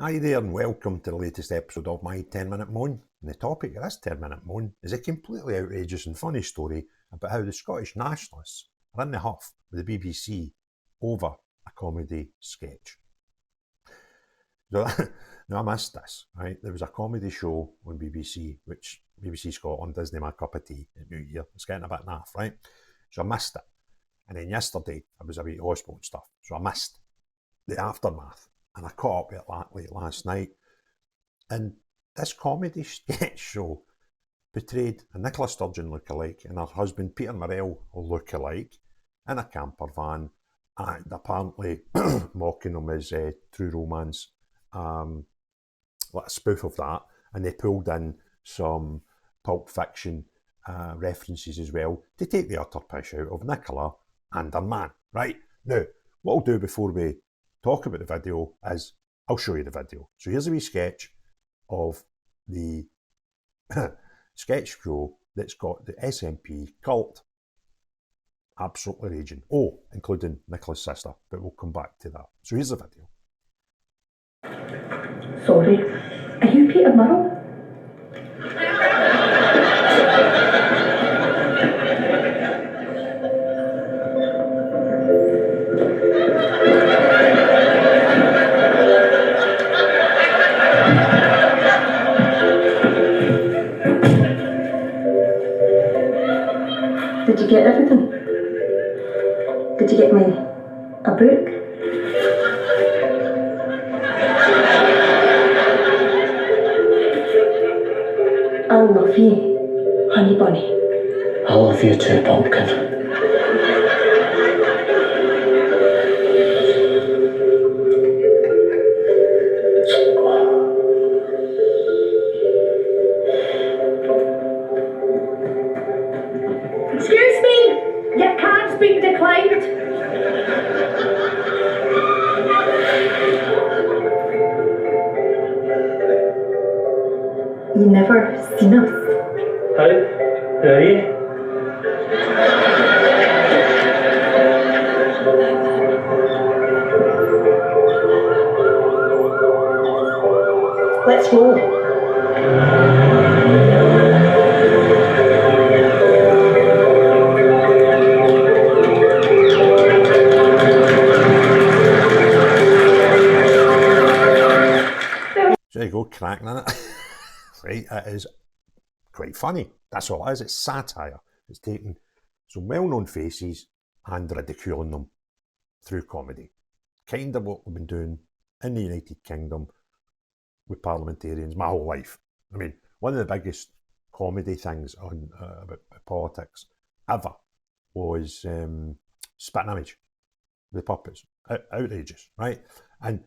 Hi there and welcome to the latest episode of my 10-minute moan. And the topic of this 10-minute moan is a completely outrageous and funny story about how the Scottish nationalists are in the huff with the BBC over a comedy sketch. So, now I missed this, right? There was a comedy show on BBC, which BBC Scotland isn't my cup of tea at New Year. It's getting a bit naff, right? So I missed it. And then yesterday I was away at hospital and stuff, so I missed the aftermath. And I caught up with it late last night. And this comedy sketch show portrayed a Nicola Sturgeon lookalike and her husband Peter Murrell lookalike in a camper van, and apparently mocking them as true romance, like a spoof of that. And they pulled in some Pulp Fiction references as well to take the utter piss out of Nicola and her man. Right, now, what I'll do before we talk about the video is I'll show you the video. So here's a wee sketch of the sketch show that's got the SNP cult absolutely raging. Oh, including Nicola's sister, but we'll come back to that. So here's the video. Sorry, are you Peter Murrell? Did you get everything? Did you get me a book? I love you, honey bunny. I love you too, pumpkin. Excuse me, your card's been declined. You never seen us. Hi, who are you? Let's roll. So there you go, cracking in it. Right, it is quite funny. That's all it is. It's satire. It's taking some well-known faces and ridiculing them through comedy. Kind of what we've been doing in the United Kingdom with parliamentarians my whole life. I mean, one of the biggest comedy things on about politics ever was Spitting Image, the puppets. Outrageous, right? And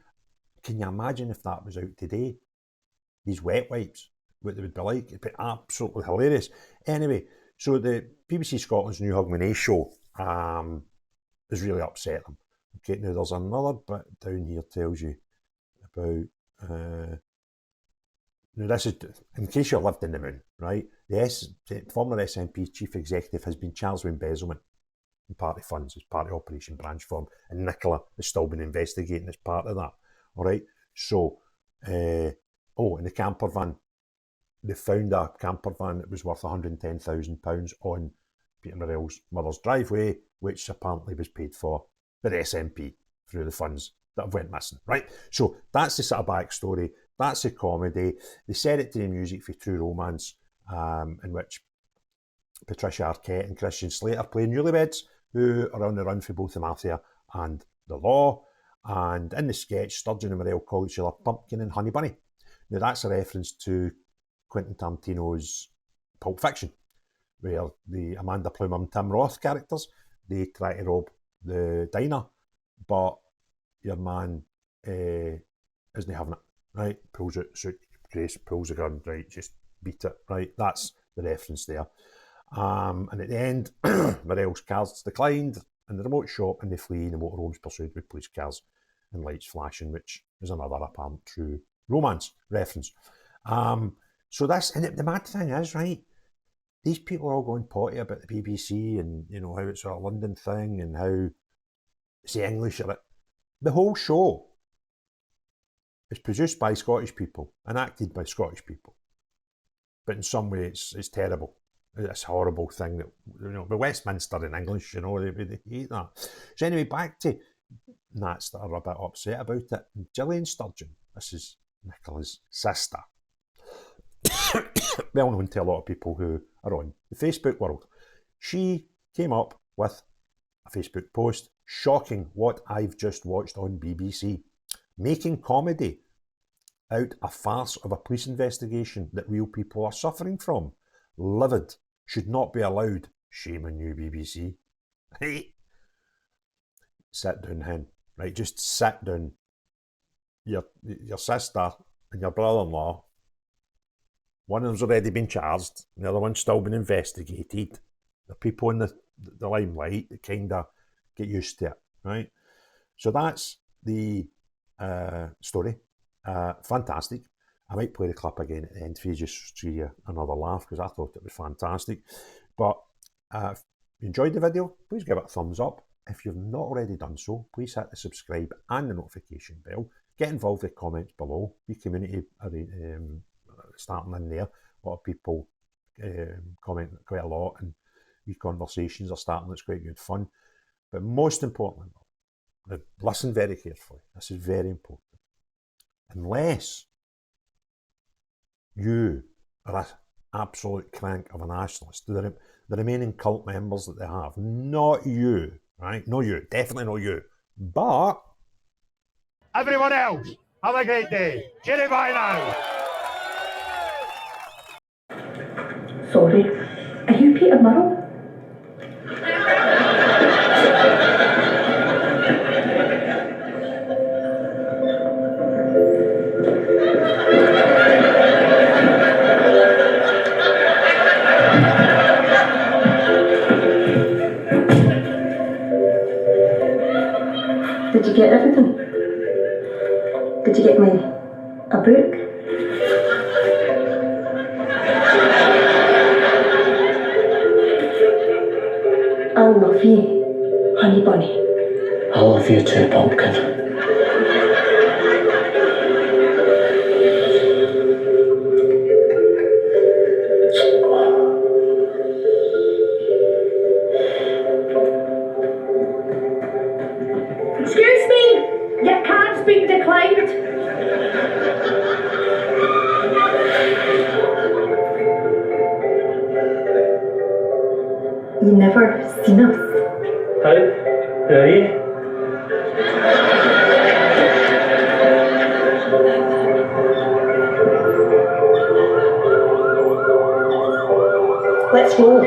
can you imagine if that was out today? These wet wipes, what they would be like? It'd be absolutely hilarious. Anyway, so the BBC Scotland's new Hogmanay show has really upset them. Okay, now there's another bit down here tells you about. Now this is in case you lived in the moon, right? The former SNP chief executive has been charged with embezzlement in party funds as part of Operation Branch Form, and Nicola has still been investigating as part of that. All right, so in the camper van, they found a camper van that was worth £110,000 on Peter Murrell's mother's driveway, which apparently was paid for by the SNP through the funds that have went missing, right? So that's the sort of backstory. That's the comedy. They set it to the music for True Romance, in which Patricia Arquette and Christian Slater play newlyweds who are on the run for both the mafia and the law. And in the sketch, Sturgeon and Murrell call each other Pumpkin and Honey Bunny. Now that's a reference to Quentin Tarantino's Pulp Fiction, where the Amanda Plummer and Tim Roth characters, they try to rob the diner, but your man isn't having it, right? Pulls out suitcase, pulls a gun, right? Just beat it, right? That's the reference there. And at the end, Murrell's car's declined in the remote shop and they flee and the motorhome's pursued with police cars and lights flashing, which is another apparent true romance reference. So that's, and the mad thing is, right, these people are all going potty about the BBC and, you know, how it's a London thing and how it's the English of it. The whole show It's produced by Scottish people and acted by Scottish people. But in some way, it's terrible. It's a horrible thing that, the Westminster in English, they hate that. So anyway, back to Nats that are a bit upset about it. Gillian Sturgeon, this is Nicola's sister, well known to a lot of people who are on the Facebook world. She came up with a Facebook post, shocking what I've just watched on BBC, making comedy out a farce of a police investigation that real people are suffering from. Livid. Should not be allowed. Shame on you, BBC. Hey, sit down, hen. Right, just sit down. Your sister and your brother-in-law, one of them's already been charged, and the other one's still been investigated. The people in the limelight that kind of get used to it, right? So that's the story. Fantastic. I might play the clip again at the end for you just to see another laugh, because I thought it was fantastic. But if you enjoyed the video, please give it a thumbs up. If you've not already done so, please hit the subscribe and the notification bell. Get involved with comments below. The community are starting in there. A lot of people comment quite a lot, and these conversations are starting. It's quite good fun. But most importantly, listen very carefully. This is very important. Unless you are an absolute crank of a nationalist, the remaining cult members that they have, not you, right? No you, definitely not you. But everyone else, have a great day. Cheerio, bye now. Sorry, are you Peter Murrell? Did you get everything? Did you get a book? I love you, honey bunny. I love you too, pumpkin. Excuse me, you can't speak declined. You never seen us. Hi. Hey. Let's roll.